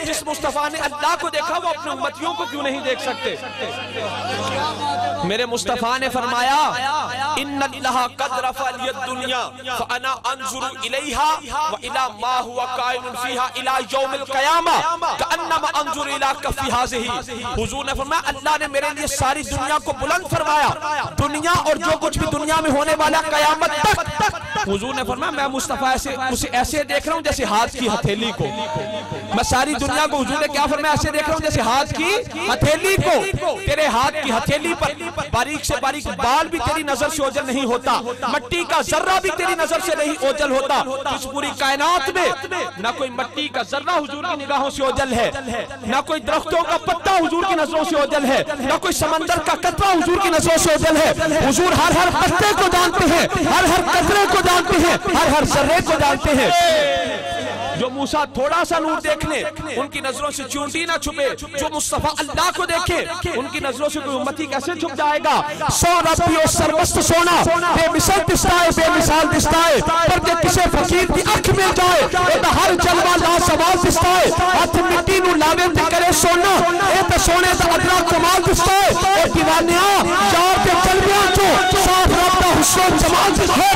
जिस मुस्तफा ने अल्लाह को देखा वो अपने उम्मतियों को क्यों नहीं देख सकते? मेरे मुस्तफा ने फरमाया इन्नल्लाह कद रफ़अल दुनिया फअना अंजुरु इलैहा व इला मा हुवा काइनुन फीहा इला यौमिल क़यामा कअन्नमा अंजुरु इला कफ़ी हाज़िही। हुजूर ने फरमाया अल्लाह ने मेरे लिए सारी दुनिया को बुलंद फरमाया, दुनिया और जो कुछ भी दुनिया में होने वाला क़यामत तक। हुजूर ने फरमाया मैं मुस्तफा उसे ऐसे देख रहा हूँ जैसे हाथ की हथेली को। मैं सारी दुनिया को हुजूर ने क्या फरमाया ऐसे देख रहा हूँ जैसे हाथ की हथेली को। तेरे हाथ की हथेली पर बारीक से बारीक बाल भी तेरी नजर से ओझल नहीं होता, मट्टी का जर्रा भी तेरी नजर से नहीं ओझल होता। इस पूरी कायनात में ना कोई मट्टी का जर्रा हुजूर की निगाहों से ओझल है, ना कोई दरख्तों का पत्ता हुजूर की नजरों से ओझल है, ना कोई समंदर का कतरा हुजूर की नजरों से ओझल है। हुजूर हर हर पत्ते को जानते हैं, हर हर कतरे को जानते हैं, हर हर जर्रे को जानते हैं। जो मूसा थोड़ा सा नूर देख ले उनकी नजरों से चूंटी ना छुपे, जो मुस्तफा अल्लाह को देखे उनकी नजरों से कोई उम्मती कैसे छुप जाएगा? सो रब्बी और सर्वस्त सोना बेमिसाल दिसता है, बेमिसाल दिसता है, पर जब किसी फकीर की आंख मिल जाए तो हर जलवा लासवाब दिसता है। हाथ मिट्टी नु लावे ते करे सोना ए तो सोने दा अदला कमाल दिसता है। ए दीवानिया यार ते कलबियां चो साफ रब दा हुस्न जमाल दिसता है।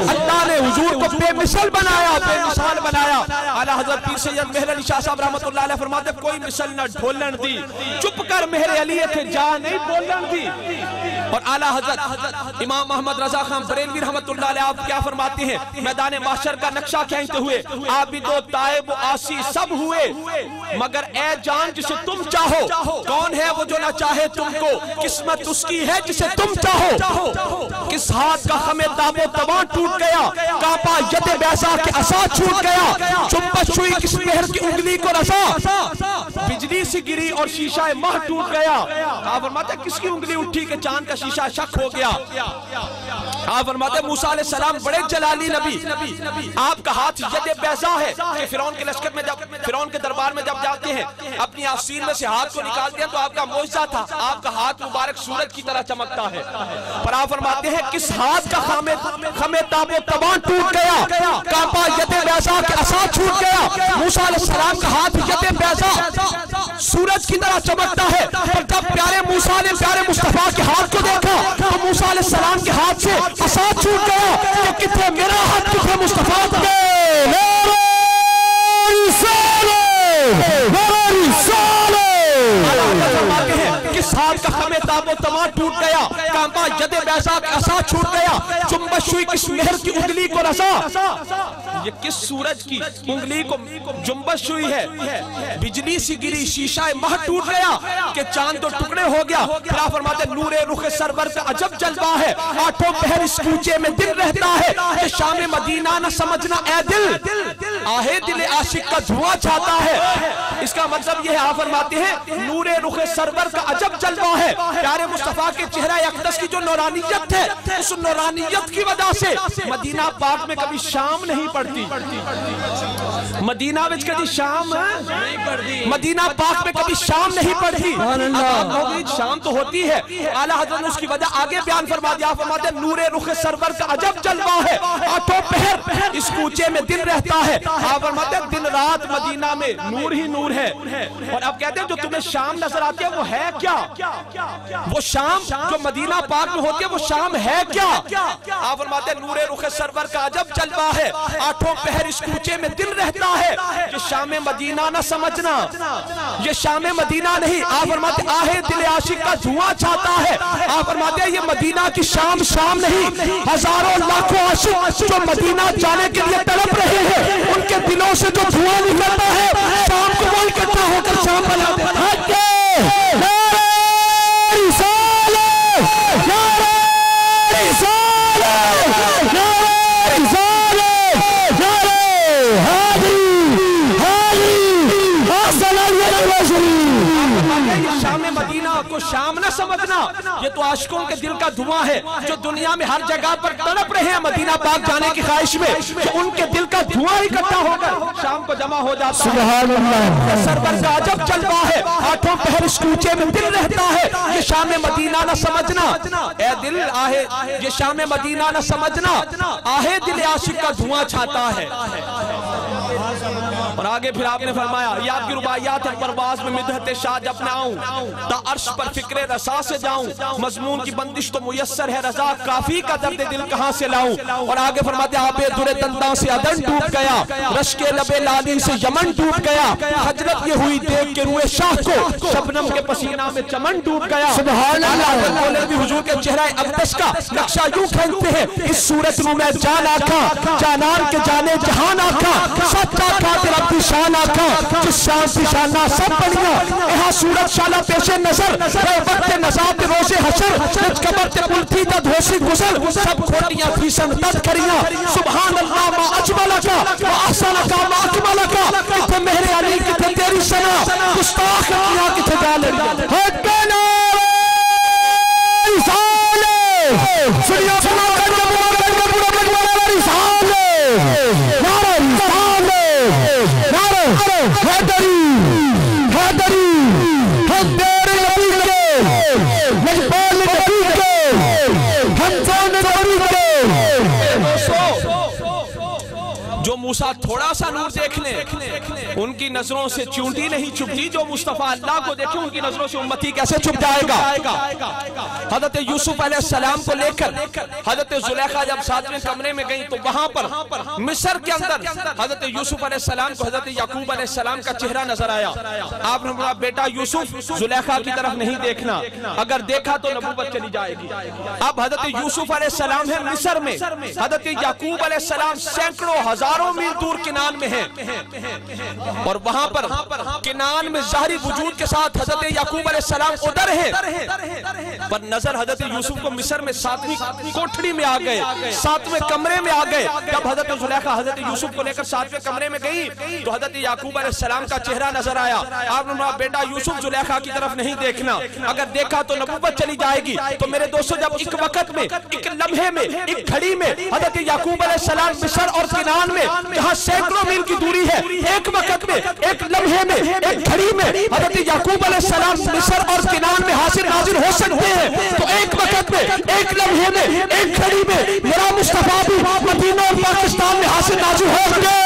अल्लाह ने हुजूर को बेमिसाल बनाया, बेमिसाल बनाया। आला हज़रत पीर सैयद मेहर अली शाह साहब रहमतुल्लाह अलैह फरमाते कोई मिसल न ढोलन दी, चुप कर मेहर अली थे जा नहीं बोलन दी। और आला हज़रत इमाम मोहम्मद रजा खान बरेलवी रहमतुल्लाह अलैह आप क्या फरमाते हैं? मैदान माशर का नक्शा खींचते हुए आबिदो ताइब आसी सब हुए, मगर ए जान जिसे तुम चाहो कौन है वो जो ना चाहे तुमको, किस्मत उसकी है जिसे तुम चाहो। किस हाथ का हमें दाबो तबाह टूट गया, कापा यदे बैसा के असा छूट गया, चुम्बश हुई किस मेहर की उंगली को रसा, बिजली सी गिरी और शीशा मह टूट गया। आप फरमाते किसकी उंगली उठी के चांद का शीशा शक हो गया। आप फरमाते मूसा अलैहिस्सलाम बड़े जलाली नबी, आपका हाथ यदे बैसा है कि फिरौन के लश्कर में जब फिरौन के दरबार में जब जाते हैं अपनी आस्तीन में से हाथ को निकालते हैं तो आपका मौजज़ा था, आपका हाथ मुबारक सूरज की तरह चमकता है। पर आप फरमाते हैं किस हाथ का खमे ताबो तबाह टूट गया, कापा यदे बैसा के असा छूट गया। मूसा अलैहिस्सलाम का हाथ यदे बैसा सूरज की तरह चमकता है, पर जब प्यारे मूसा ने प्यारे मुस्तफा के हाथ को देखा तो मूसा अलैहिस्सलाम के हाथ से असा छूट गया कि किथे मेरा हाथ किथे मुस्तफा का। किस हाथ का हमें ताबो तमा टूट गया, कांपा यदे बैसा असा छूट गया, चुम्बश हुई किस मेहर की उंगली को रसा। ये किस सूरज की उंगली को जुम्बश हुई है, बिजली सी गिरी शीशा मह टूट गया कि चांद तो टुकड़े हो गया। फिर आप फरमाते नूरे रुख सरवर पे अजब जलवा है, आठों पहर इस कूचे में दिल रहता है, कि शाम मदीना न समझना ए दिल, आहे दिल आशिक का धुआं छाता है। इसका मतलब यह है आप फरमाते हैं नूरे रुख सरवर का अजब जलवा है, प्यारे मुस्तफा के चेहरा अक़दस की जो नूरानियत है उस नूरानियत की वजह से मदीना पाक में कभी शाम नहीं पड़ती। मदीना में कभी शाम नहीं पड़ती, मदीना पाक में कभी शाम नहीं पड़ती। शाम तो होती है, आला हज़रत ने उसकी वजह आगे बयान फरमा दिया। फरमाते नूरे रुख सरवर का अजब जलवा है, आठों पहर इस कूचे में दिन रहता है। आप फरमाते दिन रात मदीना में नूर ही नूर है। और अब कहते हैं जो तुम्हें शाम नजर आती है वो है क्या? वो शाम जो मदीना पाक में होती है वो शाम है क्या? आप फरमाते नूरे रुख सरवर का अजब जलवा है, आठों पहर इस कूचे में दिल रहता है। ये शाम मदीना ना समझना, ये शाम मदीना नहीं। आप फरमाते आहे दिल आशिक का धुआं छाता है। आप फरमाते ये मदीना की शाम शाम नहीं, हजारों लाखों आशिक जो मदीना जाने के लिए तड़प रहे हैं उनके दिलों से जो धुआं निकलता है शाम को वो इकट्ठा होकर शाम बनाते हैं। को शाम न समझना, ये तो आशिकों के दिल का धुआं है जो दुनिया में हर जगह पर तड़प रहे हैं मदीना पाक जाने की ख्वाहिश में, जो उनके दिल का धुआं इकट्ठा होकर शाम को जमा हो जाता है। सरवर का अजब जलवा है, आठों पहर इस कूचे में दिल रहता है, ये शाम मदीना न समझना, ए दिल आहे ये शाम मदीना न समझना, आहे दिल आशिक का धुआं छाता है। और आगे फिर आपने फरमाया, ये आपकी रुबाइयात है परवाज में मिदहते शाह जब मैं आऊं, ता अर्श पर फिक्रे रसा से जाऊं, मजमून की बंदिश तो मुयस्सर है रजा, काफी का दर्द दिल कहां से लाऊं। और आगे फरमाते आबे दुरे दंदा से अदन डूब गया, रश के लबे लाली से यमन डूब गया, हजरत ये हुई देख के रुए शाह को, शबनम के पसीना में चमन डूब गया। सुभान अल्लाह। बोले भी हुजूर के चेहरा अक़दस का नक्शा यूं खींचते हैं, इस सूरत में मैं जान आका, जानन के जाने जहान आका, सच्चा खातिर अपनी शान आका, जिस शान की शाना सब बढ़िया, यहाँ सूरत शाला पेशे नजर, वक्त नजात रोज़े हशर, कबर ते पुलती दा धोसी गुजर, सब खोटियां फीसन तद करियां, सुभान अल्लाह मा अजमल का वा अहसन का मा अकमल का, किथे मेहरे अली किथे तेरी सना, गुस्ताख किया किथे गालियां, हकना रिसाले सुनियो सुना कर पूरा रिसाले, नारे रिसाले, नारे हैदरी हैदरी हैदरी नबी के मजबूल नबी के हमजान नबी के। जो मूसा थोड़ा सा नूर देख ले उनकी नजरों से चूंटी नहीं चुभती, जो मुस्तफा अल्लाह को देखे उनकी नजरों से उम्मती कैसे छुप जाएगा। हजरत यूसुफ अलैहिस्सलाम को लेकर हजरत जुलेखा जब सातवें कमरे में गई तो वहां पर मिस्र के अंदर हजरत यूसुफ अलैहिस्सलाम को हजरत याकूब अलैहिस्सलाम का चेहरा नजर आया। आपने बोला बेटा यूसुफ जुलेखा की तरफ नहीं देखना, अगर देखा तो नबूवत चली जाएगी। अब हजरत यूसुफ अलैहिस्सलाम है मिस्र में, हजरत याकूब अलैहिस्सलाम सैकड़ों हजारों मील दूर किनान में है, और वहां पर किनान में ज़ाहिरी वजूद के साथ हजरत याकूब अलैहिस्सलाम उधर है, पर नजर हजरत यूसुफ को मिस्र में सातवीं कोठरी में आ गए, सातवें कमरे में आ गए। जब हजरत जुलेखा हजरत यूसुफ को लेकर सातवें कमरे में गई तो हजरत याकूब अलैहिस्सलाम का चेहरा नजर आया। आपने कहा बेटा यूसुफ जुलेखा की तरफ नहीं देखना, अगर देखा तो नबूवत चली जाएगी। तो मेरे दोस्तों जब एक वक्त में, एक लम्हे में, एक घड़ी में हजरत याकूब अलैहिस्सलाम मिस्र और किनान में जहां सैकड़ों मील की दूरी है, एक वक्त में, एक लम्हे में, एक घड़ी में हजरत याकूब अलैहिस्सलाम मिस्र और किनान में हाजिर नाजिर हो सकते हैं, तो एक वक्त में, एक लम्हे में, एक घड़ी में मेरा मुस्तफा भी मदीना और पाकिस्तान में हाजिर नाजिर होंगे।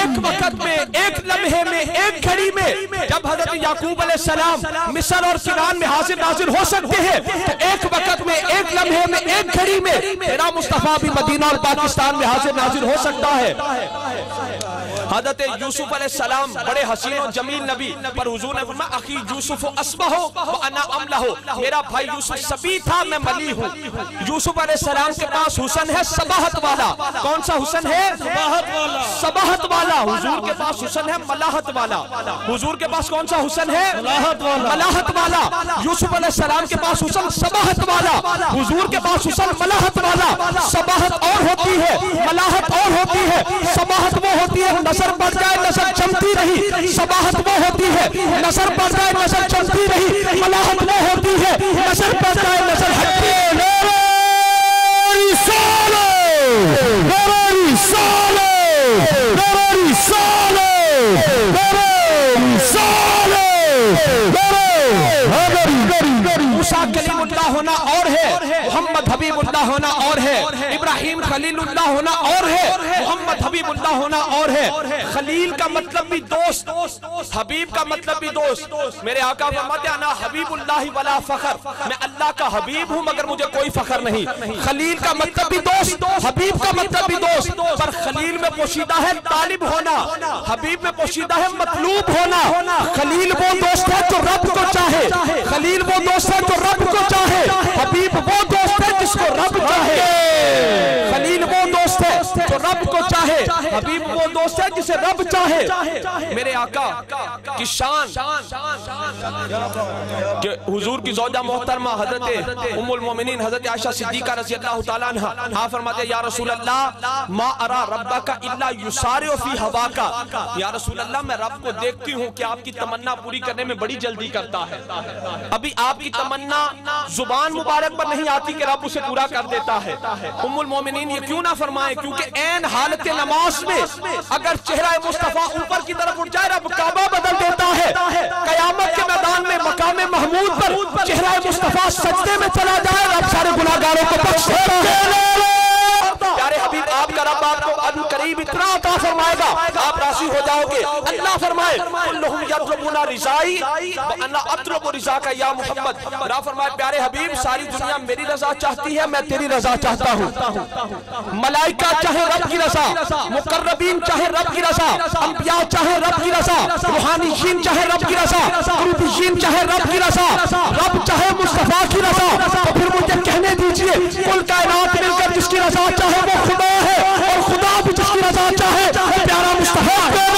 एक वक्त में, एक लम्हे में, एक घड़ी में जब हजरत याकूब अलैहिस्सलाम मिस्र और किनान में हाजिर नाजिर हो सकते हैं, तो एक वक्त में, एक लम्हे में, एक घड़ी में मेरा मुस्तफा भी मदीना और पाकिस्तान में हाजिर नाजिर हो सकता है। हजरत यूसुफ अलैहिस्सलाम बड़े हसीन और जमील नबी, पर हुजूर ने फरमाया अखी यूसुफ अस्बहो व अना अमलहो, मेरा भाई यूसुफ सभी था मैं मली हूँ। यूसुफ अलैहिस्सलाम के पास हुस्न है सबाहत वाला, कौन सा हुस्न है? सबाहत वाला। हुजूर के पास हुस्न है मलाहत वाला। हुजूर के पास कौन सा हुस्न है? मलाहत वाला। यूसुफ अलैहिस्सलाम के पास हुस्न सबाहत वाला, हुजूर के पास हुस्न मलाहत वाला। सबाहत और होती है, मलाहत और होती है। सबाहत वो होती है नजर पड़ जाए नजर चमती रही, सबाहत वो होती है नजर पड़ जाए नजर चमती रही, मलाहत वो होती है नजर पड़ जाए नजर हटती है। मूसा कलीमुल्लाह होना और है, मोहम्मद हबीबुल्लाह होना और है, इब्राहिम खलीलुल्लाह होना और है, मोहम्मद हबीबुल्लाह होना और है। खलील का मतलब भी दोस्त, हबीब का मतलब भी दोस्त। मेरे आका फरमाते हैं ना हबीबुल्लाह वला फखर, मैं अल्लाह का हबीब हूँ मगर मुझे कोई फखर नहीं। खलील का मतलब भी दोस्त, हबीब का मतलब भी दोस्त, पर खलील में पोशीदा है तालिब होना, हबीब में पोशीदा है मतलूब होना। खलील वो दोस्त है जो रब को चाहे, खलील वो दोस्त है जो रब को चाहे, हबीब वो दोस्त है जिसको रब चाहे। खलील वो दोस्त है जो रब को चाहे, हबीब वो दोस्त है जिसे रब चाहे। मेरे आका की शान कि हुजूर की ज़ौजा मोहतरमा हजरत उम्मुल मोमिनीन हजरत आयशा सिद्दीका रज़ी अल्लाह तआला अन्हा फरमाते या रसूल अल्लाह मा अरा रब्बका इल्ला युसारिउ फी हवाका, या रसूल अल्लाह मैं रब को देखती हूँ कि आपकी तमन्ना पूरी करने में बड़ी जल्दी करता है। अभी आपकी तमन्ना जुबान मुबारक पर नहीं आती कि रब उसे पूरा कर देता है। उम्मुल मोमिनीन ये क्यों ना फरमाए, क्योंकि ऐन हालत नमाज में अगर चेहरा मुस्तफा ऊपर की तरफ उठ जाए रब काबा बदल देता है। कयामत के मैदान में मकाम महमूद पर चेहरा मुस्तफा सजदे में चला जाए रब सारे गुनाहगारों को बख्श देता है। प्यारे हबीब आपका रब आपको अन करीब इतना अता फरमाएगा आप राजी हो जाओगे। अल्लाह फरमाए कुल्लुहुम यतलबूना रिज़ाई व अना अतलबु रिज़ाका या मोहम्मद। अल्लाह फरमाए प्यारे हबीब सारी दुनिया मेरी रजा चाहती है, मैं तेरी रजा चाहता हूँ। मलाइका चाहे रब की रजा, मुकर्रबीन चाहे रब की रजा, अंबिया चाहे रब की रजा, रूहानीयीन चाहे रब की रजा, कुर्बीयीन चाहे रब की रजा, रब चाहे मुस्तफा की रजा। तो फिर मुझे कहने दीजिए कुल कायनात मिलकर जिसकी रजा चाहे वो खुदा है, और खुदा भी जिसकी रजा चाहे वो प्यारा मुस्तफा है।